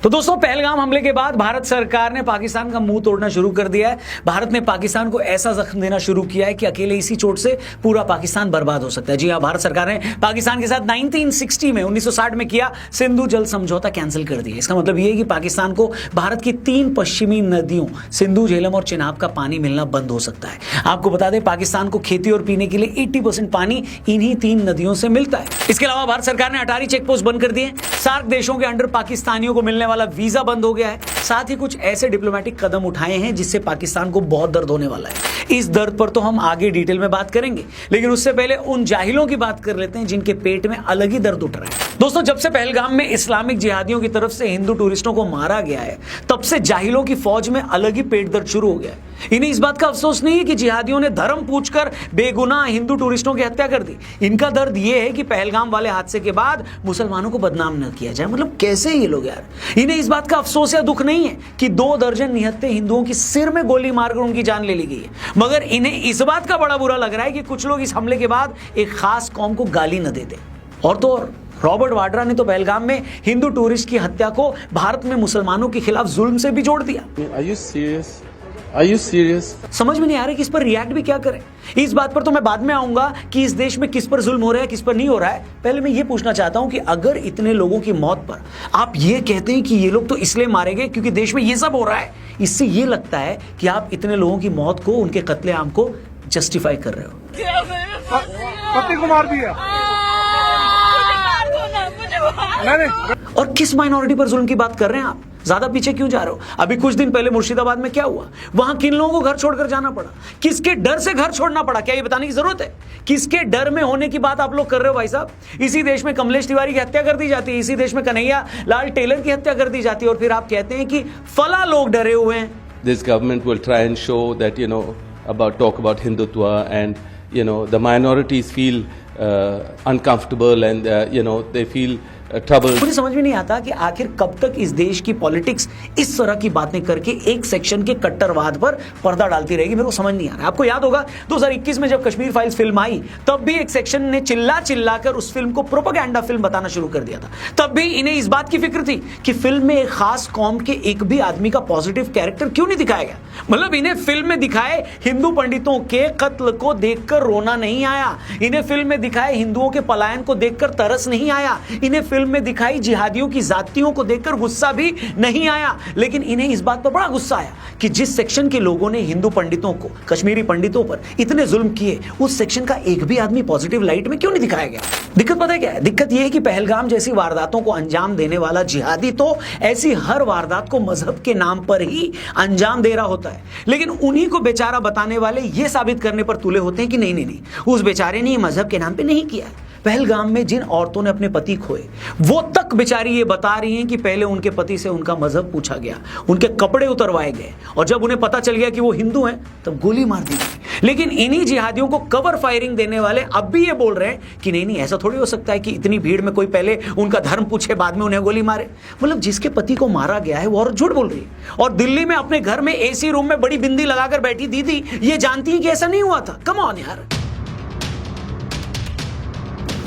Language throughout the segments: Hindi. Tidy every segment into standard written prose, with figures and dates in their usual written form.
तो दोस्तों, पहलगाम हमले के बाद भारत सरकार ने पाकिस्तान का मुंह तोड़ना शुरू कर दिया है। भारत ने पाकिस्तान को ऐसा जख्म देना शुरू किया है कि अकेले इसी चोट से पूरा पाकिस्तान बर्बाद हो सकता है। जी हां, भारत सरकार ने पाकिस्तान के साथ 1960 में 1960 में किया सिंधु जल समझौता कैंसिल कर दिया। इसका मतलब यह है कि पाकिस्तान को भारत की 3 पश्चिमी नदियों सिंधु, झेलम और चिनाब का पानी मिलना बंद हो सकता है। आपको बता दें, पाकिस्तान को खेती और पीने के लिए 80% पानी इन्हीं 3 नदियों से मिलता है। इसके अलावा भारत सरकार ने अटारी चेक पोस्ट बंद कर दिए। सार्क देशों के अंडर पाकिस्तानियों को मिलने वाला वीजा बंद हो गया है। साथ ही कुछ ऐसे डिप्लोमेटिक कदम उठाए हैं जिससे पाकिस्तान को बहुत दर्द होने वाला है। इस दर्द पर तो हम आगे डिटेल में बात करेंगे, लेकिन उससे पहले उन जाहिलों की बात कर लेते हैं जिनके पेट में अलग ही दर्द उठ रहा है। दोस्तों, जब से पहलगाम में इस्लामिक जिहादियों की तरफ से हिंदू टूरिस्टों को मारा गया है, तब से जाहिलों की फौज में अलग ही पेट दर्द शुरू हो गया है। इन्हें इस बात का अफसोस नहीं है कि जिहादियों ने धर्म पूछकर बेगुनाह हिंदू टूरिस्टों की हत्या कर दी। इनका दर्द यह है कि पहलगाम वाले हादसे के बाद मुसलमानों को बदनाम न किया जाए। मतलब कैसे ये लोग यार। इन्हें इस बात का अफसोस या दुख नहीं है कि 2 दर्जन निहत्थे हिंदुओं की सिर में गोली मारकर उनकी जान ले ली गई है, मगर इन्हें इस बात का बड़ा बुरा लग रहा है कि कुछ लोग इस हमले के बाद एक खास कौम को गाली न दे दे। और तो और रॉबर्ट वाड्रा ने तो पहलगाम में हिंदू टूरिस्ट की हत्या को भारत में मुसलमानों के खिलाफ जुल्म से भी जोड़ दिया। Are you serious? समझ में नहीं आ रहा कि इस पर रिएक्ट भी क्या करें। इस बात पर तो मैं बाद में आऊंगा कि इस देश में किस पर जुल्म हो रहा है, किस पर नहीं हो रहा है। पहले मैं ये पूछना चाहता हूं कि अगर इतने लोगों की मौत पर आप ये कहते हैं कि ये लोग तो इसलिए मारे गए क्योंकि देश में ये सब हो रहा है, इससे ये लगता है कि आप इतने लोगों की मौत को, उनके कत्लेआम को जस्टिफाई कर रहे हो। पति को मार दिया। और किस माइनॉरिटी पर जुल्म की बात कर रहे हैं आप? ज्यादा पीछे क्यों जा रहे हो? अभी कुछ दिन पहले मुर्शिदाबाद में क्या हुआ? वहां किन लोगों को घर छोड़कर जाना पड़ा? किसके डर से घर छोड़ना पड़ा? क्या ये बताने की जरूरत है? किसके डर में होने की बात आप लोग कर रहे हो भाई साहब? इसी देश में कमलेश तिवारी की हत्या कर दी जाती है, इसी देश में कन्हैया लाल टेलर की हत्या कर दी जाती है, और फिर आप कहते हैं कि फला लोग डरे हुए हैं। This government will try and show that, talk about Hindutva, and, the minorities feel uncomfortable, and, they feel trouble. मुझे समझ में नहीं आता कि आखिर कब तक इस देश की पॉलिटिक्स इस तरह की बातें करके एक सेक्शन के कट्टरवाद पर पर्दा डालती रहेगी। मेरे को समझ नहीं आ रहा है। आपको याद होगा 2021 में जब कश्मीर फाइल्स फिल्म आई, तब भी एक सेक्शन ने चिल्ला कर उस फिल्म को प्रोपेगेंडा फिल्म बताना शुरू कर दिया था। तब भी इन्हें इस बात की फिक्र थी कि फिल्म में एक खास कौम के एक भी आदमी का पॉजिटिव कैरेक्टर क्यों नहीं दिखाया गया। मतलब इन्हें फिल्म में दिखाए हिंदू पंडितों के कत्ल को देखकर रोना नहीं आया, इन्हें फिल्म में दिखाए हिंदुओं के पलायन को देखकर तरस नहीं आया, इन्हें फिल्म में दिखाई जिहादियों की जातियों को देखकर गुस्सा भी नहीं आया, लेकिन इन्हें इस बात पर बड़ा गुस्सा आया कि जिस सेक्शन के लोगों ने हिंदू पंडितों को, कश्मीरी पंडितों पर इतने जुल्म किए, उस सेक्शन का एक भी आदमी पॉजिटिव लाइट में क्यों नहीं दिखाया गया। दिक्कत पता है क्या है? दिक्कत यह है कि पहलगाम जैसी वारदातों को अंजाम देने वाला जिहादी तो ऐसी हर वारदात को मजहब के नाम पर ही अंजाम दे रहा होता है, लेकिन उन्हीं को बेचारा बताने वाले यह साबित करने पर तुले होते हैं कि नहीं, उस बेचारे ने मजहब के नाम पे नहीं किया। पहलगाम में जिन औरतों ने अपने पति खोए, वो तक बेचारी ये बता रही हैं कि पहले उनके पति से उनका मजहब पूछा गया, उनके कपड़े उतरवाए गए, और जब उन्हें पता चल गया कि वो हिंदू हैं, तब गोली मार दी गई। लेकिन इन्हीं जिहादियों को कवर फायरिंग देने वाले अब भी ये बोल रहे हैं कि नहीं, ऐसा थोड़ी हो सकता है कि इतनी भीड़ में कोई पहले उनका धर्म पूछे, बाद में उन्हें गोली मारे। मतलब जिसके पति को मारा गया है वो औरत झूठ बोल रही है। और दिल्ली में अपने घर में एसी रूम में बड़ी बिंदी लगाकर बैठी दीदी ये जानती है कि ऐसा नहीं हुआ था। कम ऑन यार।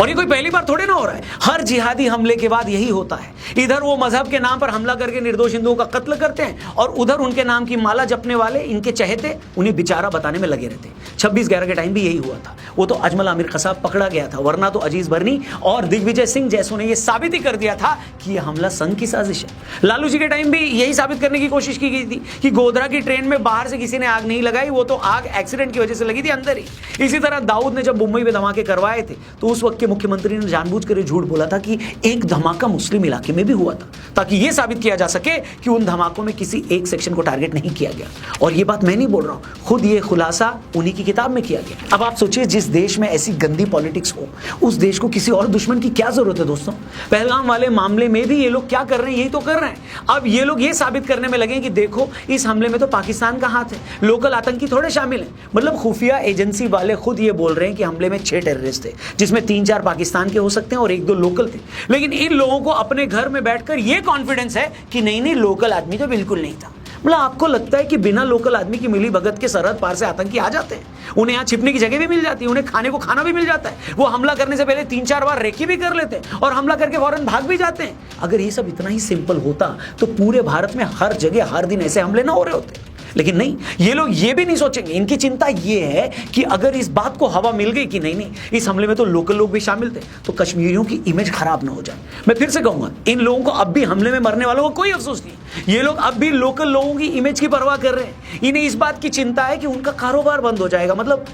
और ये कोई पहली बार थोड़े ना हो रहा है। हर जिहादी हमले के बाद यही होता है। इधर वो मजहब के नाम पर हमला करके निर्दोष हिंदुओं का कत्ल करते हैं, और उधर उनके नाम की माला जपने वाले, इनके चहेते, उन्हें बेचारा बताने में लगे रहते हैं। 26/11 के टाइम भी यही हुआ था। वो तो अजमल आमिर कसाब पकड़ा गया था, वरना तो अजीज बर्नी और दिग्विजय सिंह जैसों ने यह साबित ही कर दिया था कि यह हमला संघ की साजिश है। लालू जी के टाइम भी यही साबित करने की कोशिश की गई थी कि गोधरा की ट्रेन में बाहर से किसी ने आग नहीं लगाई, वो तो आग एक्सीडेंट की वजह से लगी थी अंदर ही। इसी तरह दाऊद ने जब मुंबई में धमाके करवाए थे, तो उस वक्त के मुख्यमंत्री ने जानबूझकर झूठ बोला था कि एक धमाका मुस्लिम इलाके में भी हुआ था, ताकि यह साबित किया जा सके कि उन धमाकों में किसी एक सेक्शन को टारगेट नहीं किया गया। और यह बात मैं नहीं बोल रहा हूं, खुद ये खुलासा उन्हीं की किताब में किया गया। अब आप सोचिए, जिस देश में ऐसी गंदी पॉलिटिक्स हो, उस देश को किसी और दुश्मन की क्या जरूरत है दोस्तों। पहलगाम वाले मामले में भी ये लोग क्या कर रहे हैं, यही तो कर रहे हैं। अब ये लोग ये साबित करने में लगे कि देखो, इस हमले में तो पाकिस्तान का हाथ है, लोकल आतंकी थोड़े शामिल हैं। मतलब खुफिया एजेंसी वाले खुद ये बोल रहे हैं कि हमले में 6 टेररिस्ट थे, जिसमें 3-4 पाकिस्तान के हो सकते हैं और 1-2 लोकल थे। लेकिन इन लोगों को अपने घर में बैठकर यह कॉन्फिडेंस है कि नहीं, लोकल आदमी तो बिल्कुल नहीं था। मतलब आपको लगता है कि बिना लोकल आदमी की मिली भगत के सरहद पार से आतंकी आ जाते हैं, उन्हें यहाँ छिपने की जगह भी मिल जाती है, उन्हें खाने को खाना भी मिल जाता है, वो हमला करने से पहले 3-4 बार रेकी भी कर लेते हैं और हमला करके फौरन भाग भी जाते हैं। अगर ये सब इतना ही सिंपल होता तो पूरे भारत में हर जगह हर दिन ऐसे हमले ना हो रहे होते। लेकिन नहीं, ये लोग ये भी नहीं सोचेंगे। इनकी चिंता ये है कि अगर इस बात को हवा मिल गई कि नहीं इस हमले में तो लोकल लोग भी शामिल थे, तो कश्मीरियों की इमेज खराब ना हो जाए। मैं फिर से कहूंगा, इन लोगों को अब भी हमले में मरने वालों को कोई अफसोस नहीं। ये लोग अब भी लोकल लोगों की इमेज की परवाह कर रहे हैं। इन्हें इस बात की चिंता है कि उनका कारोबार बंद हो जाएगा। मतलब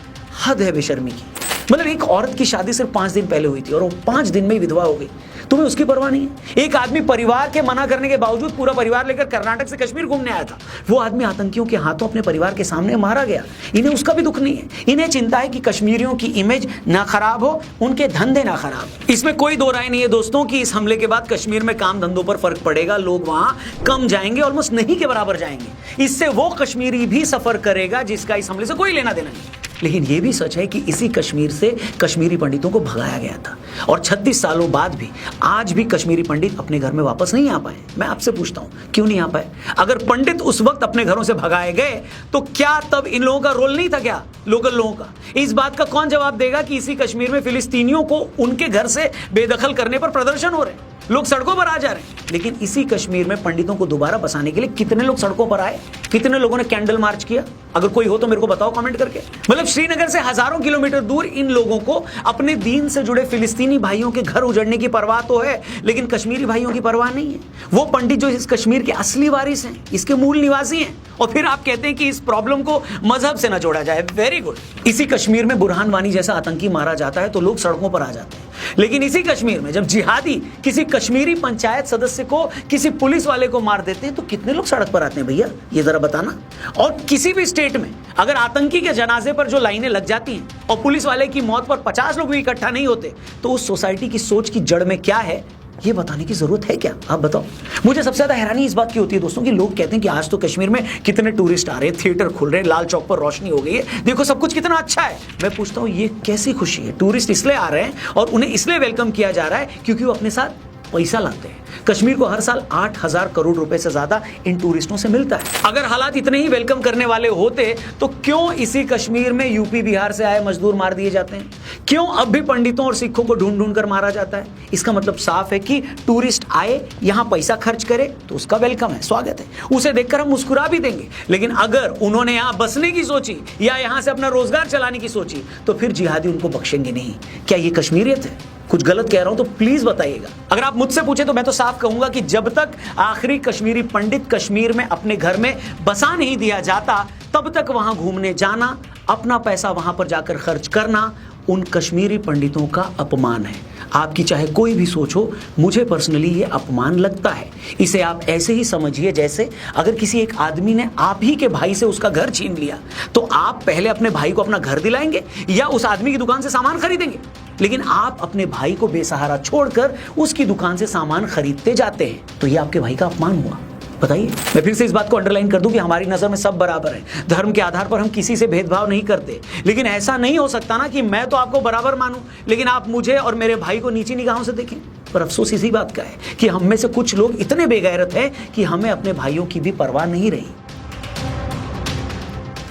हद है बेशर्मी की। मतलब एक औरत की शादी सिर्फ 5 दिन पहले हुई थी और वो 5 दिन में ही विधवा हो गई, तुम्हें उसकी परवाह नहीं है। एक आदमी परिवार के मना करने के बावजूद पूरा परिवार लेकर कर्नाटक से कश्मीर घूमने आया था, वो आदमी आतंकियों के हाथों अपने परिवार के सामने मारा गया। इन्हें उसका भी दुख नहीं है। इन्हें चिंता है कि कश्मीरियों की इमेज ना खराब हो, उनके धंधे ना खराब हो। इसमें कोई दो राय नहीं है दोस्तों कि इस हमले के बाद कश्मीर में काम धंधों पर फर्क पड़ेगा। लोग वहां कम जाएंगे, ऑलमोस्ट नहीं के बराबर जाएंगे। इससे वो कश्मीरी भी सफर करेगा जिसका इस हमले से कोई लेना देना नहीं। लेकिन यह भी सच है कि इसी कश्मीर से कश्मीरी पंडितों को भगाया गया था और 36 सालों बाद भी आज भी कश्मीरी पंडित अपने घर में वापस नहीं आ पाए। मैं आपसे पूछता हूं, क्यों नहीं आ पाए? अगर पंडित उस वक्त अपने घरों से भगाए गए तो क्या तब इन लोगों का रोल नहीं था क्या, लोकल लोगों का? इस बात का कौन जवाब देगा कि इसी कश्मीर में फिलिस्तीनियों को उनके घर से बेदखल करने पर प्रदर्शन हो रहे हैं, लोग सड़कों पर आ जा रहे हैं। लेकिन इसी कश्मीर में पंडितों को दोबारा बसाने के लिए कितने लोग सड़कों पर आए, कितने लोगों ने कैंडल मार्च किया? अगर कोई हो तो मेरे को बताओ कमेंट करके। मतलब श्रीनगर से हजारों किलोमीटर दूर इन लोगों को अपने दीन से जुड़े फिलिस्तीनी भाइयों के घर उजड़ने की परवाह तो है, लेकिन कश्मीरी भाइयों की परवाह नहीं है। वो पंडित जो इस कश्मीर के असली वारिस हैं, इसके मूल निवासी हैं, और फिर आप कहते हैं कि इस प्रॉब्लम को मजहब से ना जोड़ा जाए। Very good. इसी कश्मीर में बुरहान वानी जैसा आतंकी मारा जाता है तो लोग सड़कों पर आ जाते हैं। लेकिन इसी कश्मीर में जब जिहादी किसी कश्मीरी पंचायत सदस्य को, किसी पुलिस वाले को मार देते हैं तो कितने लोग सड़क पर आते हैं भैया, ये जरा बताना। और किसी भी स्टेट में अगर आतंकी के जनाजे पर जो लाइनें लग जाती हैं और पुलिस वाले की मौत पर 50 लोग भी इकट्ठा नहीं होते, तो उस सोसाइटी की सोच की जड़ में क्या है ये बताने की जरूरत है क्या? आप बताओ। मुझे सबसे ज्यादा हैरानी इस बात की होती है दोस्तों कि लोग कहते हैं कि आज तो कश्मीर में कितने टूरिस्ट आ रहे हैं, थिएटर खुल रहे हैं, लाल चौक पर रोशनी हो गई है, देखो सब कुछ कितना अच्छा है। मैं पूछता हूं ये कैसी खुशी है? टूरिस्ट इसलिए आ रहे हैं और उन्हें इसलिए वेलकम किया जा रहा है क्योंकि वो अपने साथ पैसा लाते हैं। कश्मीर को हर साल 8,000 करोड़ रुपए से ज्यादा इन टूरिस्टों से मिलता है। अगर हालात इतने ही वेलकम करने वाले होते तो क्यों इसी कश्मीर में यूपी बिहार से आए मजदूर मार दिए जाते हैं? क्यों अब भी पंडितों और सिखों को ढूंढ ढूंढ कर मारा जाता है? इसका मतलब साफ है कि टूरिस्ट आए, यहां पैसा खर्च करे तो उसका वेलकम है, स्वागत है, उसे देखकर हम मुस्कुरा भी देंगे। लेकिन अगर उन्होंने यहां बसने की सोची या यहां से अपना रोजगार चलाने की सोची तो फिर जिहादी उनको बख्शेंगे नहीं। क्या ये कश्मीरियत है? कुछ गलत कह रहा हूं तो प्लीज बताइएगा। अगर आप मुझसे पूछे तो मैं तो साफ कहूंगा कि जब तक आखिरी कश्मीरी पंडित कश्मीर में अपने घर में बसा नहीं दिया जाता, तब तक वहां घूमने जाना, अपना पैसा वहां पर जाकर खर्च करना उन कश्मीरी पंडितों का अपमान है। आपकी चाहे कोई भी सोच हो, मुझे पर्सनली ये अपमान लगता है। इसे आप ऐसे ही समझिए जैसे अगर किसी एक आदमी ने आप ही के भाई से उसका घर छीन लिया तो आप पहले अपने भाई को अपना घर दिलाएंगे या उस आदमी की दुकान से सामान खरीदेंगे? लेकिन आप अपने भाई को बेसहारा छोड़कर उसकी दुकान से सामान खरीदते जाते हैं, तो ये आपके भाई का अपमान हुआ। बताइए। मैं फिर से इस बात को अंडरलाइन कर दूं कि हमारी नजर में सब बराबर है, धर्म के आधार पर हम किसी से भेदभाव नहीं करते। लेकिन ऐसा नहीं हो सकता ना कि मैं तो आपको बराबर मानूं लेकिन आप मुझे और मेरे भाई को नीची निगाहों से देखें। पर अफसोस इसी बात का है कि हम में से कुछ लोग इतने बेगैरत हैं कि हमें अपने भाइयों की भी परवाह नहीं रही।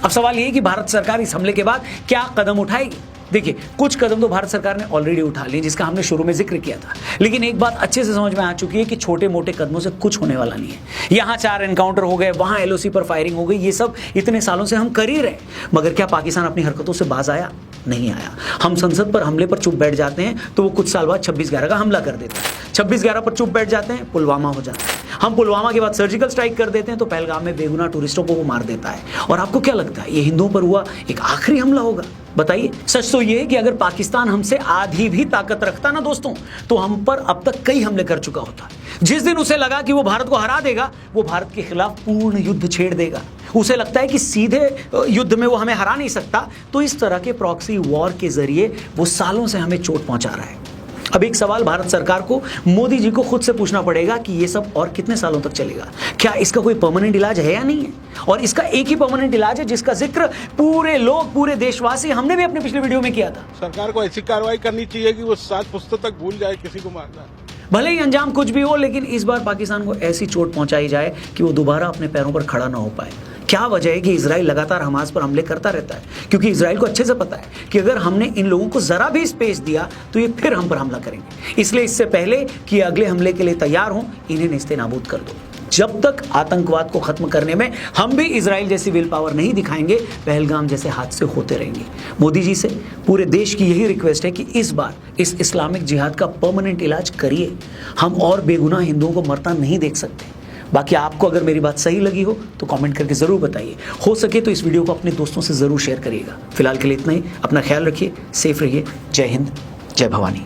अब सवाल यह है कि भारत सरकार इस हमले के बाद क्या कदम उठाएगी? देखिए, कुछ कदम तो भारत सरकार ने ऑलरेडी उठा लिए जिसका हमने शुरू में जिक्र किया था, लेकिन एक बात अच्छे से समझ में आ चुकी है कि छोटे मोटे कदमों से कुछ होने वाला नहीं है। यहां 4 एनकाउंटर हो गए, वहां LOC पर फायरिंग हो गई, ये सब इतने सालों से हम कर ही रहे। मगर क्या पाकिस्तान अपनी हरकतों से बाज आया? नहीं आया। हम संसद पर हमले पर चुप बैठ जाते हैं तो वो कुछ साल बाद 26/11 का हमला कर देता है। 26/11 पर चुप बैठ जाते हैं, पुलवामा हो जाता है। हम पुलवामा के बाद सर्जिकल स्ट्राइक कर देते हैं तो पहलगाम में बेगुनाह टूरिस्टों को वो मार देता है। और आपको क्या लगता है ये हिंदुओं पर हुआ एक आखिरी हमला होगा? बताइए। सच तो ये है कि अगर पाकिस्तान हमसे आधी भी ताकत रखता ना दोस्तों, तो हम पर अब तक कई हमले कर चुका होता। जिस दिन उसे लगा कि वो भारत को हरा देगा, वो भारत के खिलाफ पूर्ण युद्ध छेड़ देगा। उसे लगता है कि सीधे युद्ध में वो हमें हरा नहीं सकता, तो इस तरह के प्रॉक्सी वॉर के जरिए वो सालों से हमें चोट पहुंचा रहा है। अब एक सवाल भारत सरकार को, मोदी जी को खुद से पूछना पड़ेगा कि ये सब और कितने सालों तक चलेगा? क्या इसका कोई परमानेंट इलाज है या नहीं है? और इसका एक ही परमानेंट इलाज है जिसका जिक्र पूरे लोग, पूरे देशवासी, हमने भी अपने पिछले वीडियो में किया था। सरकार को ऐसी कार्रवाई करनी चाहिए कि वो 7 पुस्तक तक भूल जाए किसी को मारना। भले ही अंजाम कुछ भी हो, लेकिन इस बार पाकिस्तान को ऐसी चोट पहुंचाई जाए कि वो दोबारा अपने पैरों पर खड़ा ना हो पाए। क्या वजह है कि इजराइल लगातार हमास पर हमले करता रहता है? क्योंकि इजराइल को अच्छे से पता है कि अगर हमने इन लोगों को जरा भी स्पेस दिया तो ये फिर हम पर हमला करेंगे। इसलिए इससे पहले कि अगले हमले के लिए तैयार हों, इन्हें नेस्तनाबूद कर दो। जब तक आतंकवाद को खत्म करने में हम भी इजराइल जैसी विल पावर नहीं दिखाएंगे, पहलगाम जैसे हादसे होते रहेंगे। मोदी जी से पूरे देश की यही रिक्वेस्ट है कि इस बार इस इस्लामिक जिहाद का परमानेंट इलाज करिए। हम और बेगुनाह हिंदुओं को मरता नहीं देख सकते। बाकी आपको अगर मेरी बात सही लगी हो तो कमेंट करके ज़रूर बताइए। हो सके तो इस वीडियो को अपने दोस्तों से ज़रूर शेयर करिएगा। फिलहाल के लिए इतना ही। अपना ख्याल रखिए, सेफ रहिए। जय हिंद, जय भवानी।